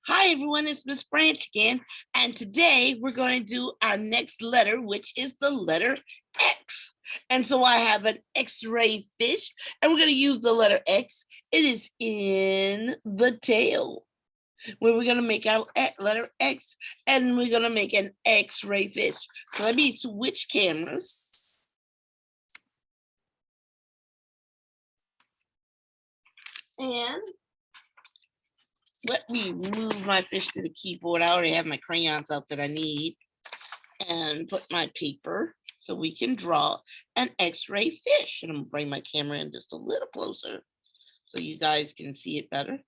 Hi everyone, it's Miss Branch again, and today we're going to do our next letter, which is the letter X. And so I have an X-ray fish, and we're going to use the letter X. It is in the tail, where we're going to make our letter X, and we're going to make an X-ray fish. So let me switch cameras. And let me move my fish to the keyboard. I already have my crayons out that I need, and put my paper so we can draw an X-ray fish. And I'm gonna bring my camera in just a little closer so you guys can see it better.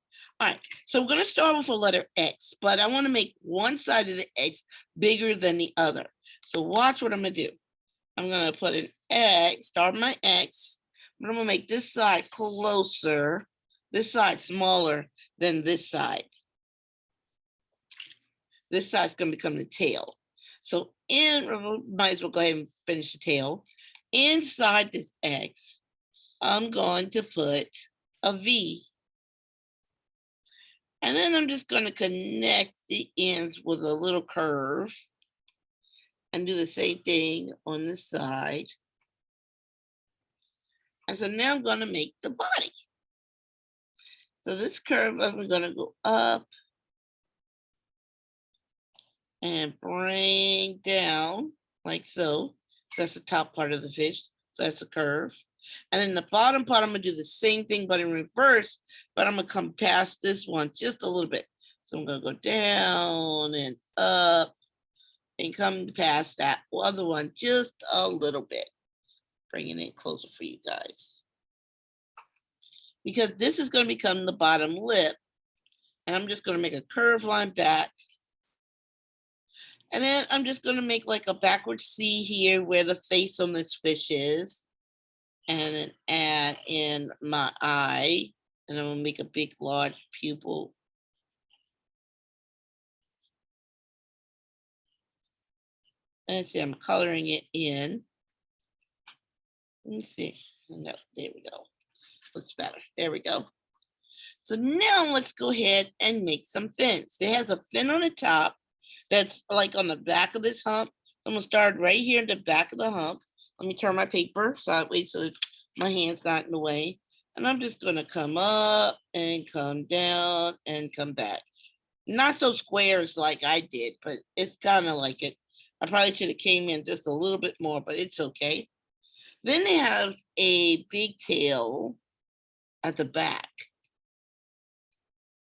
All right, so we're gonna start with a letter X, but I wanna make one side of the X bigger than the other. So watch what I'm gonna do. I'm gonna put an X, start my X, but I'm gonna make this side closer, this side smaller than this side. This side's gonna become the tail. So might as well go ahead and finish the tail. Inside this X, I'm going to put a V. And then I'm just going to connect the ends with a little curve and do the same thing on this side. And so now I'm going to make the body. So this curve, I'm going to go up and bring down like so. So that's the top part of the fish. So that's a curve. And then the bottom part, I'm gonna do the same thing, but in reverse, but I'm gonna come past this one just a little bit. So I'm gonna go down and up and come past that other one just a little bit. Bringing it closer for you guys. Because this is gonna become the bottom lip. And I'm just gonna make a curved line back. And then I'm just going to make like a backward C here where the face on this fish is. And then add in my eye. And I'm going to make a big, large pupil. And see, I'm coloring it in. Let me see. No, there we go. Looks better. There we go. So now let's go ahead and make some fins. It has a fin on the top. That's like on the back of this hump. I'm gonna start right here in the back of the hump. Let me turn my paper sideways so my hand's not in the way. And I'm just gonna come up and come down and come back. Not so squares like I did, but it's kind of like it. I probably should have came in just a little bit more, but it's okay. Then they have a big tail at the back.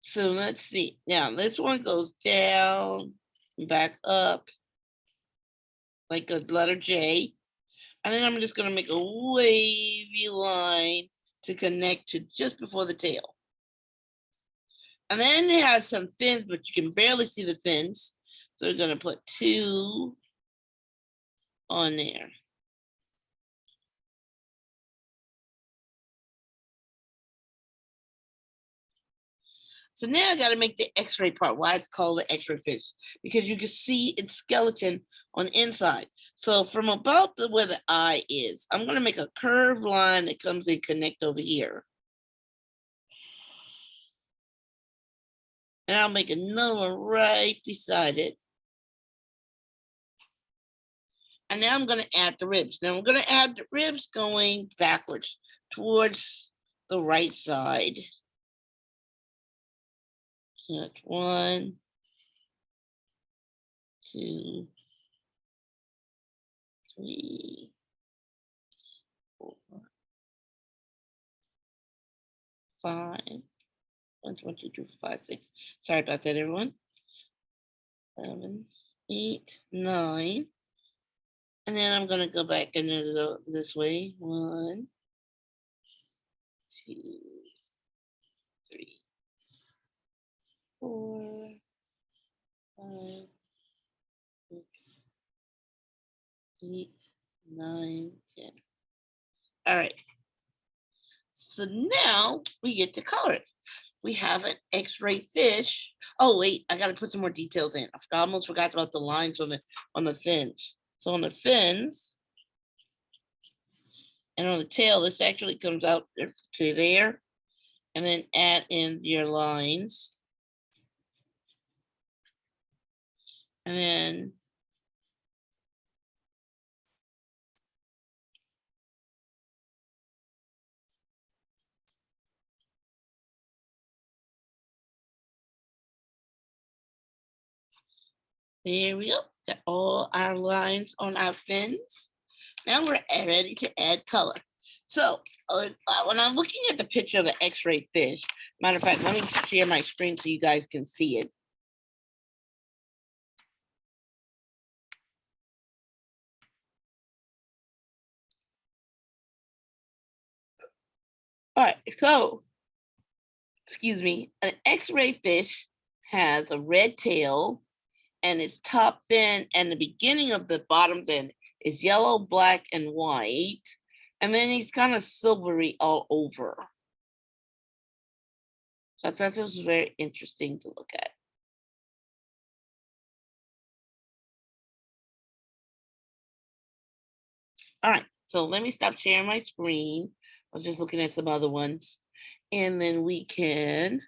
So let's see. Now this one goes down, back up like a letter J. And then I'm just going to make a wavy line to connect to just before the tail. And then it has some fins, but you can barely see the fins. So we're going to put 2 on there. So now I got to make the X-ray part. Why it's called the X-ray fish? Because you can see its skeleton on the inside. So from about where the eye is, I'm going to make a curved line that comes and connect over here. And I'll make another one right beside it. And now I'm going to add the ribs. Now I'm going to add the ribs going backwards towards the right side. That's 1, 2, 3, 4, 5. 1, 2, 3, 4, 5, 6. Sorry about that, everyone. 7, 8, 9. And then I'm going to go back into this way. 1, 2, 3, 4, 5, 6, 8, 9, 10. All right. So now we get to color it. We have an X-ray fish. Oh wait, I got to put some more details in. I almost forgot about the lines on the fins. So on the fins and on the tail, this actually comes out to there, and then add in your lines. And then there we go. Got all our lines on our fins. Now we're ready to add color. So when I'm looking at the picture of the X-ray fish, matter of fact, let me share my screen so you guys can see it. All right, so, excuse me, an X-ray fish has a red tail, and its top fin and the beginning of the bottom fin is yellow, black, and white. And then he's kind of silvery all over. So I thought this was very interesting to look at. All right, so let me stop sharing my screen. I was just looking at some other ones. And then we can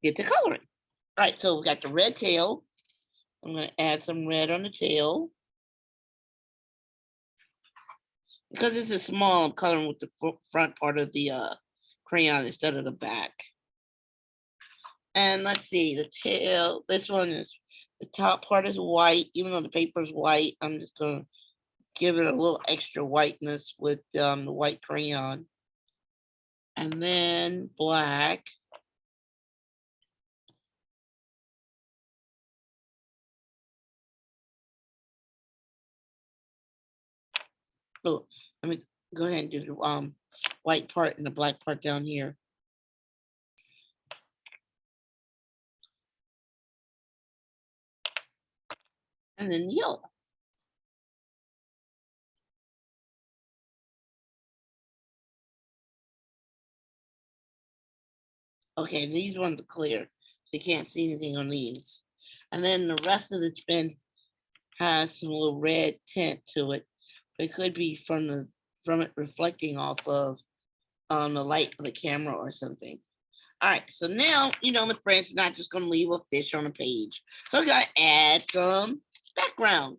get to coloring. All right, so we got the red tail. I'm going to add some red on the tail. Because this is small, I'm coloring with the front part of the crayon instead of the back. And let's see, the tail, this one is, the top part is white, even though the paper is white. I'm just going to give it a little extra whiteness with the white crayon. And then black. Oh, let me go ahead and do the white part and the black part down here. And then yellow. Okay, these ones are clear, so you can't see anything on these. And then the rest of the fin has some little red tint to it. It could be from it reflecting off of the light of the camera or something. All right, so now, Miss Branch is not just going to leave a fish on a page. So I got to add some background.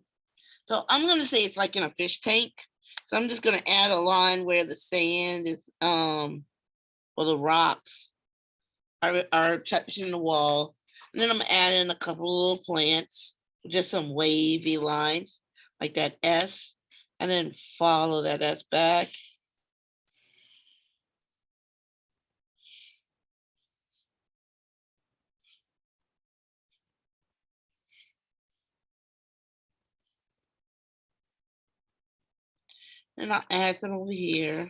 So I'm going to say it's like in a fish tank. So I'm just going to add a line where the sand is, or the rocks are touching the wall. And then I'm adding a couple of plants, just some wavy lines, like that S, and then follow that S back. And I'll add some over here.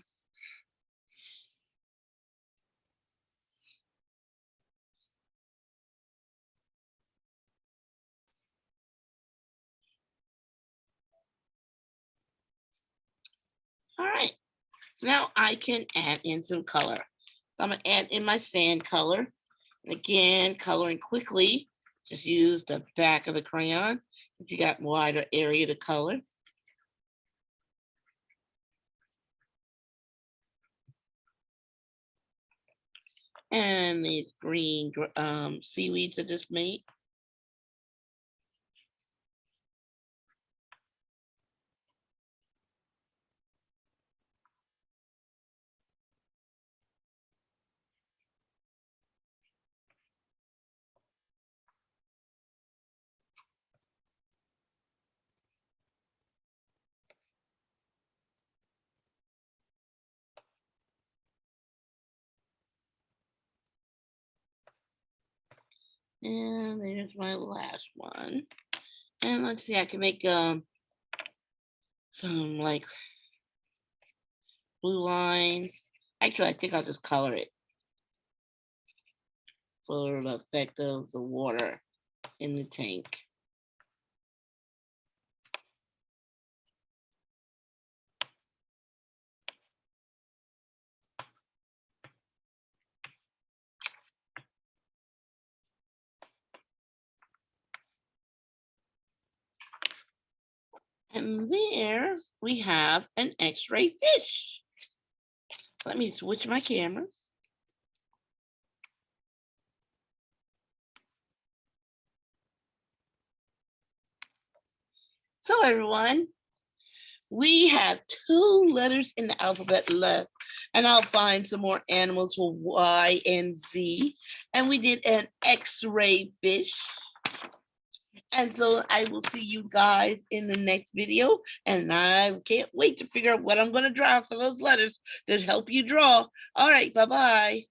All right, now I can add in some color. So I'm gonna add in my sand color. Again, coloring quickly. Just use the back of the crayon if you got wider area to color. And these green seaweeds I just made. And there's my last one. And let's see, I can make some like blue lines. Actually, I think I'll just color it for the effect of the water in the tank. And there we have an X-ray fish. Let me switch my cameras. So everyone, we have 2 letters in the alphabet left, and I'll find some more animals for Y and Z. And we did an X-ray fish. And so I will see you guys in the next video. And I can't wait to figure out what I'm going to draw for those letters to help you draw. All right, bye-bye.